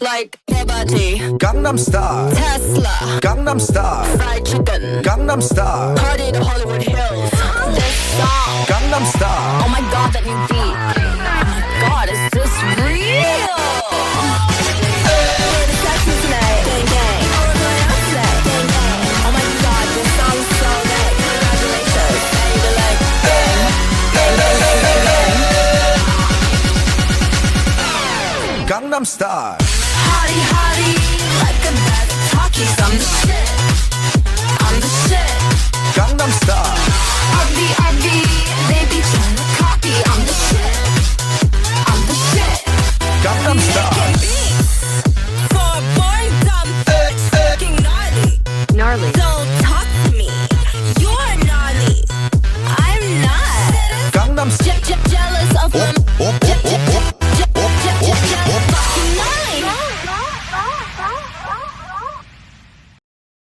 like your body. Gangnam Style, Tesla, Gangnam Style, fried chicken, Gangnam Style, party in Hollywood Hills. This song, Gangnam Style. oh my god, that new beat. Oh my god, is this real? We're the Texans tonight. Gang, gang. Oh, we're going out today. Gang, gang. Oh my god, this song's so good. Congratulations. And you be like, gang, gang, gang, gang, gang, gang. Gangnam Style, Hottie, hottie, like a bad talkies. I'm the shit. I'm the shit. Gangnam Style, Ugly, ugly, they be tryna